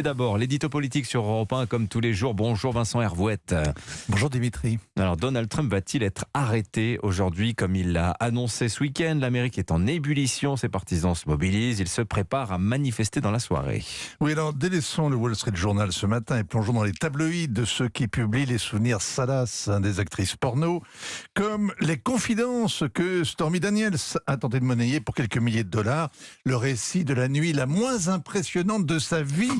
Et d'abord, l'édito politique sur Europe 1, comme tous les jours. Bonjour Vincent Hervouette. Bonjour Dimitri. Alors, Donald Trump va-t-il être arrêté aujourd'hui comme il l'a annoncé ce week-end? L'Amérique est en ébullition, ses partisans se mobilisent, ils se préparent à manifester dans la soirée. Oui, alors délaissons le Wall Street Journal ce matin et plongeons dans les tabloïds de ceux qui publient les souvenirs salaces des actrices porno, comme les confidences que Stormy Daniels a tenté de monnayer pour quelques milliers de dollars, le récit de la nuit la moins impressionnante de sa vie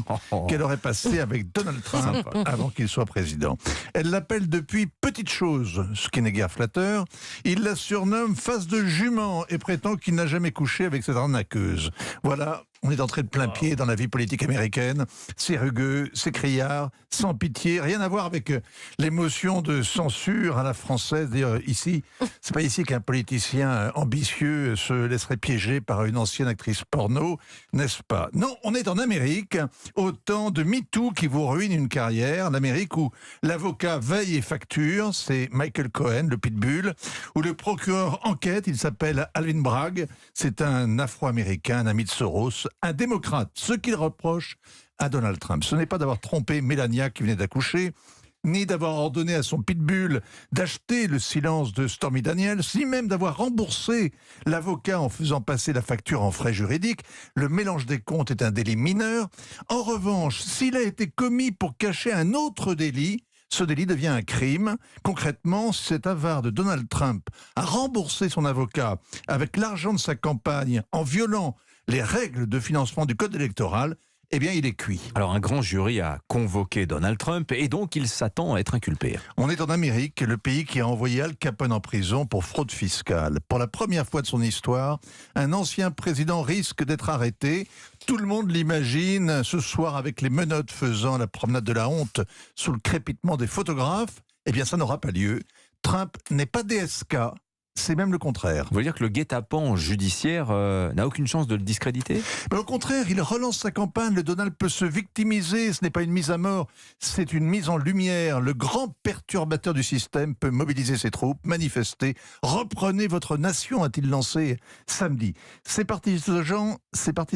qu'elle aurait passée avec Donald Trump avant qu'il soit président. Elle l'appelle depuis petite chose, ce qui n'est guère flatteur. Il la surnomme face de jument et prétend qu'il n'a jamais couché avec cette arnaqueuse. Voilà. On est entré de plein pied dans la vie politique américaine. C'est rugueux, c'est criard, sans pitié, rien à voir avec l'émotion de censure à la française. D'ailleurs, ici, c'est pas ici qu'un politicien ambitieux se laisserait piéger par une ancienne actrice porno, n'est-ce pas? Non, on est en Amérique, au temps de MeToo qui vous ruine une carrière. L'Amérique où l'avocat veille et facture, c'est Michael Cohen, le pitbull, où le procureur enquête, il s'appelle Alvin Bragg, c'est un Afro-Américain, un ami de Soros, un démocrate. Ce qu'il reproche à Donald Trump, ce n'est pas d'avoir trompé Melania qui venait d'accoucher, ni d'avoir ordonné à son pitbull d'acheter le silence de Stormy Daniels, ni même d'avoir remboursé l'avocat en faisant passer la facture en frais juridiques. Le mélange des comptes est un délit mineur. En revanche, s'il a été commis pour cacher un autre délit, ce délit devient un crime. Concrètement, cet avare de Donald Trump a remboursé son avocat avec l'argent de sa campagne en violant les règles de financement du code électoral, eh bien, il est cuit. Alors, un grand jury a convoqué Donald Trump et donc il s'attend à être inculpé. On est en Amérique, le pays qui a envoyé Al Capone en prison pour fraude fiscale. Pour la première fois de son histoire, un ancien président risque d'être arrêté. Tout le monde l'imagine ce soir avec les menottes faisant la promenade de la honte sous le crépitement des photographes. Eh bien, ça n'aura pas lieu. Trump n'est pas DSK. C'est même le contraire. Vous voulez dire que le guet-apens judiciaire n'a aucune chance de le discréditer? Mais au contraire, il relance sa campagne. Le Donald peut se victimiser. Ce n'est pas une mise à mort, c'est une mise en lumière. Le grand perturbateur du système peut mobiliser ses troupes, manifester. Reprenez votre nation, a-t-il lancé samedi. Ses partisans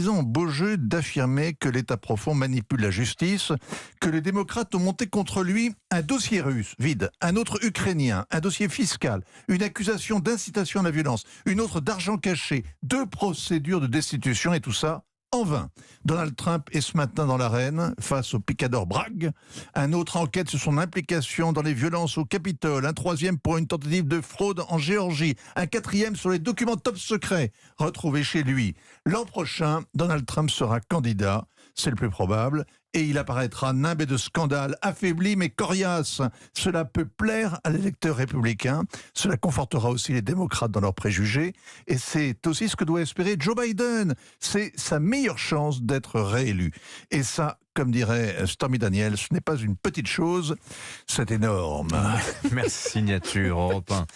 ont beau jeu d'affirmer que l'État profond manipule la justice, que les démocrates ont monté contre lui un dossier russe vide, un autre ukrainien, un dossier fiscal, une accusation d'incitation à la violence, une autre d'argent caché, 2 procédures de destitution et tout ça en vain. Donald Trump est ce matin dans l'arène face au picador Bragg. Un autre enquête sur son implication dans les violences au Capitole. Un troisième pour une tentative de fraude en Géorgie. Un quatrième sur les documents top secrets retrouvés chez lui. L'an prochain, Donald Trump sera candidat. C'est le plus probable. Et il apparaîtra nimbé de scandales, affaibli mais coriace. Cela peut plaire à l'électeur républicain. Cela confortera aussi les démocrates dans leurs préjugés. Et c'est aussi ce que doit espérer Joe Biden. C'est sa meilleure chance d'être réélu. Et ça, comme dirait Stormy Daniels, ce n'est pas une petite chose, c'est énorme. Merci, signature Europe 1.